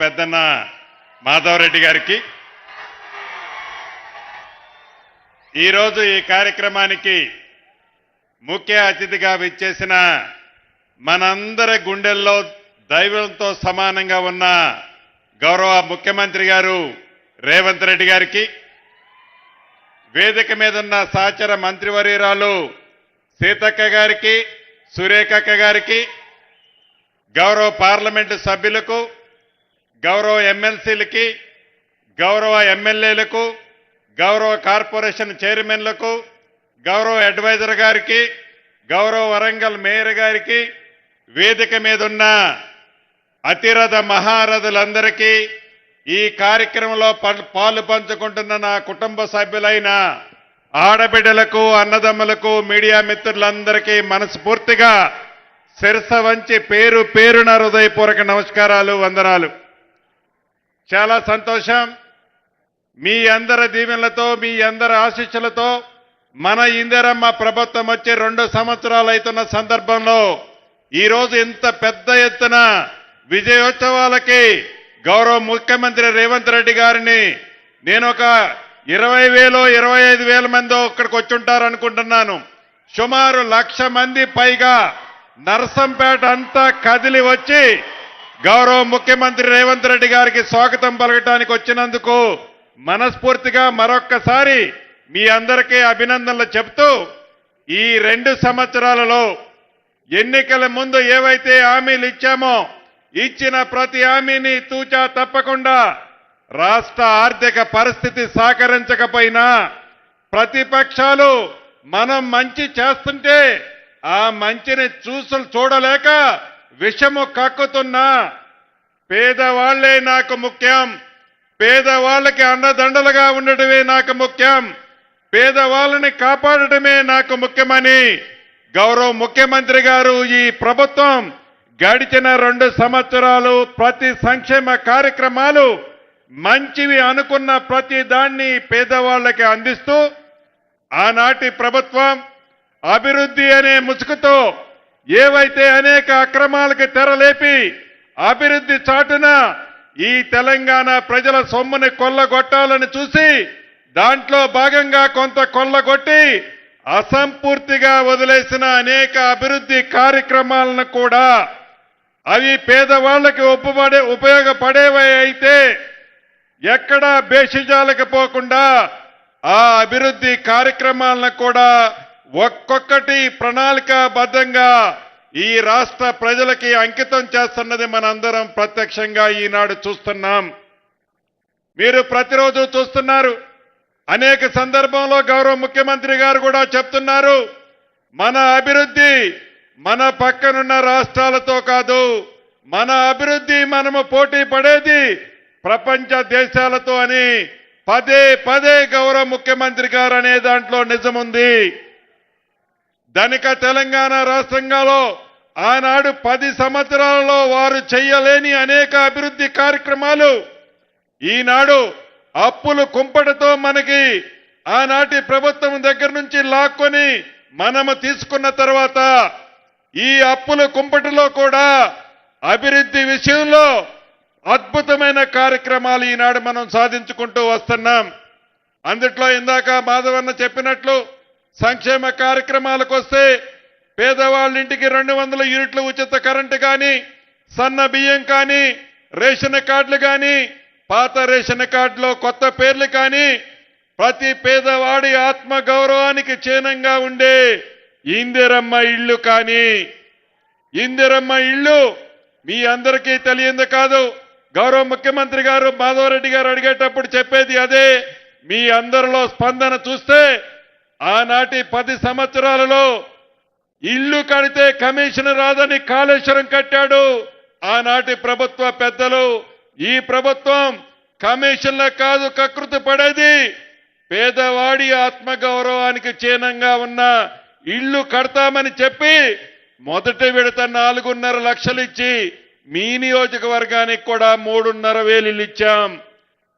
పెద్దన్న మాధవరెడ్డి గారికి ఈరోజు ఈ కార్యక్రమానికి ముఖ్య అతిథిగా విచ్చేసిన మనందరి గుండెల్లో దైవంతో సమానంగా ఉన్న గౌరవ ముఖ్యమంత్రి గారు రేవంత్ రెడ్డి గారికి, వేదిక మీద ఉన్న సహచర మంత్రివర్యురాలు సీతక్క గారికి, సురేఖక్క గారికి, గౌరవ పార్లమెంటు సభ్యులకు, గౌరవ ఎమ్మెల్సీలకి, గౌరవ ఎమ్మెల్యేలకు, గౌరవ కార్పొరేషన్ చైర్మన్లకు, గౌరవ అడ్వైజర్ గారికి, గౌరవ వరంగల్ మేయర్ గారికి, వేదిక మీద ఉన్న అతిరథ మహారథులందరికీ, ఈ కార్యక్రమంలో పాలు పంచుకుంటున్న నా కుటుంబ సభ్యులైన ఆడబిడ్డలకు, అన్నదమ్ములకు, మీడియా మిత్రులందరికీ మనస్ఫూర్తిగా శిరస వంచి పేరు పేరున హృదయపూర్వక నమస్కారాలు, వందనాలు. చాలా సంతోషం. మీ అందరి దీవెనలతో, మీ అందరి ఆశీస్సులతో మన ఇందిరమ్మ ప్రభుత్వం వచ్చి 2 సంవత్సరాలు అవుతున్న సందర్భంలో ఈరోజు ఇంత పెద్ద ఎత్తున విజయోత్సవాలకి గౌరవ ముఖ్యమంత్రి రేవంత్ రెడ్డి గారిని నేను ఒక 20,000 25,000 మందో ఇక్కడికి వచ్చుంటారు అనుకుంటున్నాను. సుమారు 1,00,000 మంది పైగా నర్సంపేట అంతా కదిలి వచ్చి గౌరవ ముఖ్యమంత్రి రేవంత్ రెడ్డి గారికి స్వాగతం పలకటానికి వచ్చినందుకు మనస్ఫూర్తిగా మరొక్కసారి మీ అందరికీ అభినందనలు చెప్తూ, ఈ 2 సంవత్సరాలలో ఎన్నికల ముందు ఏవైతే హామీలు ఇచ్చామో ఇచ్చిన ప్రతి హామీని తూచా తప్పకుండా రాష్ట్ర ఆర్థిక పరిస్థితి సహకరించకపోయినా ప్రతిపక్షాలు మనం మంచి చేస్తుంటే ఆ మంచిని చూడలేక విషము కక్కుతున్నా పేదవాళ్లే నాకు ముఖ్యం, పేదవాళ్ళకి అండదండలుగా ఉండటమే నాకు ముఖ్యం, పేదవాళ్ళని కాపాడటమే నాకు ముఖ్యమని గౌరవ ముఖ్యమంత్రి గారు ఈ ప్రభుత్వం గడిచిన 2 సంవత్సరాలు ప్రతి సంక్షేమ కార్యక్రమాలు మంచివి అనుకున్న ప్రతి దాన్ని పేదవాళ్ళకి అందిస్తూ ఆనాటి ప్రభుత్వం అభివృద్ధి అనే ముసుగుతో ఏవైతే అనేక అక్రమాలకు తెరలేపి అభివృద్ధి చాటున ఈ తెలంగాణ ప్రజల సొమ్ముని కొల్లగొట్టాలని చూసి దాంట్లో భాగంగా కొంత కొల్లగొట్టి అసంపూర్తిగా వదిలేసిన అనేక అభివృద్ధి కార్యక్రమాలను కూడా అవి పేదవాళ్లకి ఉపయోగపడేవే అయితే ఎక్కడా బేషిజాలకు పోకుండా ఆ అభివృద్ధి కార్యక్రమాలను కూడా ఒక్కొక్కటి ప్రణాళికాబద్ధంగా ఈ రాష్ట్ర ప్రజలకి అంకితం చేస్తున్నది మనందరం ప్రత్యక్షంగా ఈనాడు చూస్తున్నాం. మీరు ప్రతిరోజు చూస్తున్నారు. అనేక సందర్భంలో గౌరవ ముఖ్యమంత్రి గారు కూడా చెప్తున్నారు, మన అభివృద్ధి మన పక్కనున్న రాష్ట్రాలతో కాదు, మన అభివృద్ధి మనము పోటీ పడేది ప్రపంచ దేశాలతో అని పదే పదే గౌరవ ముఖ్యమంత్రి గారు అనే దాంట్లో నిజముంది. ధనిక తెలంగాణ రాష్ట్రంలో ఆనాడు 10 సంవత్సరాలలో వారు చేయలేని అనేక అభివృద్ధి కార్యక్రమాలు ఈనాడు అప్పులు కుంపటతో మనకి ఆనాటి ప్రభుత్వం దగ్గర నుంచి లాక్కొని మనము తీసుకున్న తర్వాత ఈ అప్పుల కుంపటిలో కూడా అభివృద్ధి విషయంలో అద్భుతమైన కార్యక్రమాలు ఈనాడు మనం సాధించుకుంటూ వస్తున్నాం. అందుట్లో ఇందాక మాధవన్న చెప్పినట్లు సంక్షేమ కార్యక్రమాలకు వస్తే పేదవాళ్ళ ఇంటికి 200 యూనిట్ల ఉచిత కరెంటు కానీ, సన్న బియ్యం కానీ, రేషన్ కార్డులు కానీ, పాత రేషన్ కార్డులో కొత్త పేర్లు కానీ, ప్రతి పేదవాడి ఆత్మ గౌరవానికి చిహ్నంగా ఉండే ఇందిరమ్మ ఇళ్ళు కానీ, ఇందిరమ్మ ఇళ్ళు మీ అందరికీ తెలియంది కాదు. గౌరవ ముఖ్యమంత్రి గారు మాధవరెడ్డి గారు అడిగేటప్పుడు చెప్పేది అదే. మీ అందరిలో స్పందన చూస్తే ఆనాటి 10 సంవత్సరాలలో ఇల్లు కడితే కమిషన్ రాదని కాళేశ్వరం కట్టాడు ఆనాటి ప్రభుత్వ పెద్దలు. ఈ ప్రభుత్వం కమిషన్ల కాదు కకృతి పడేది పేదవాడి ఆత్మగౌరవానికి చిహ్నంగా ఉన్న ఇల్లు కడతామని చెప్పి మొదటి విడత 4.5 లక్షలు ఇచ్చి మీ నియోజకవర్గానికి కూడా 3.5 ఇల్లు ఇచ్చాం.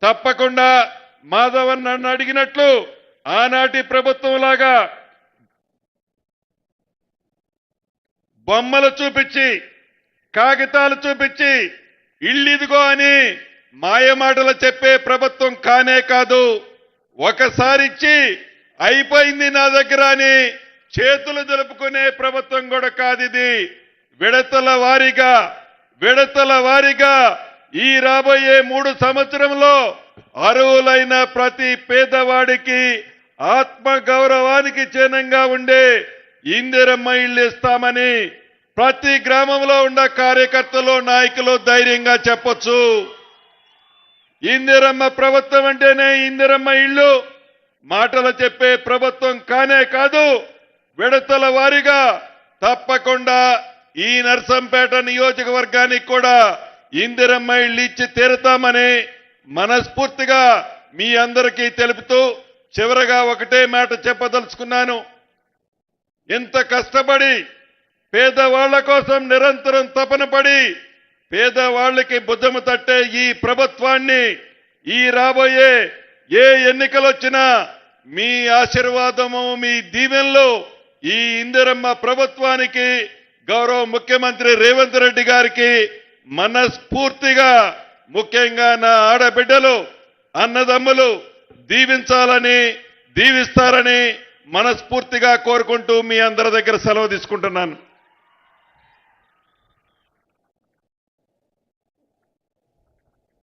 తప్పకుండా మాధవన్ నన్ను అడిగినట్లు ఆనాటి ప్రభుత్వం లాగా బొమ్మలు చూపించి కాగితాలు చూపించి ఇల్లిదిగో అని మాయమాటలు చెప్పే ప్రభుత్వం కానే కాదు. ఒకసారి ఇచ్చి అయిపోయింది నా దగ్గర అని చేతులు దులుపుకునే ప్రభుత్వం కూడా కాదు ఇది. విడతల వారీగా ఈ రాబోయే 3 సంవత్సరంలో అర్హులైన ప్రతి పేదవాడికి ఆత్మ గౌరవానికి చిహ్నంగా ఉండే ఇందిరమ్మ ఇల్లు ఇస్తామని ప్రతి గ్రామంలో ఉన్న కార్యకర్తలు నాయకులు ధైర్యంగా చెప్పొచ్చు. ఇందిరమ్మ ప్రభుత్వం అంటేనే ఇందిరమ్మ ఇల్లు మాటలు చెప్పే ప్రభుత్వం కానే కాదు. విడతల వారీగా తప్పకుండా ఈ నర్సంపేట నియోజకవర్గానికి కూడా ఇందిరమ్మ ఇల్లు ఇచ్చి తీరుతామని మనస్ఫూర్తిగా మీ అందరికీ తెలుపుతూ చివరగా ఒకటే మాట చెప్పదలుచుకున్నాను. ఎంత కష్టపడి పేదవాళ్ల కోసం నిరంతరం తపన పడి పేదవాళ్లకి భుజము తట్టే ఈ ప్రభుత్వాన్ని ఈ రాబోయే ఏ ఎన్నికలు వచ్చినా మీ ఆశీర్వాదము మీ దీవెనలు ఈ ఇందిరమ్మ ప్రభుత్వానికి గౌరవ ముఖ్యమంత్రి రేవంత్ రెడ్డి గారికి మనస్ఫూర్తిగా ముఖ్యంగా నా ఆడబిడ్డలు అన్నదమ్ములు దీవిస్తారని మనస్ఫూర్తిగా కోరుకుంటూ మీ అందరి దగ్గర సెలవు తీసుకుంటున్నాను.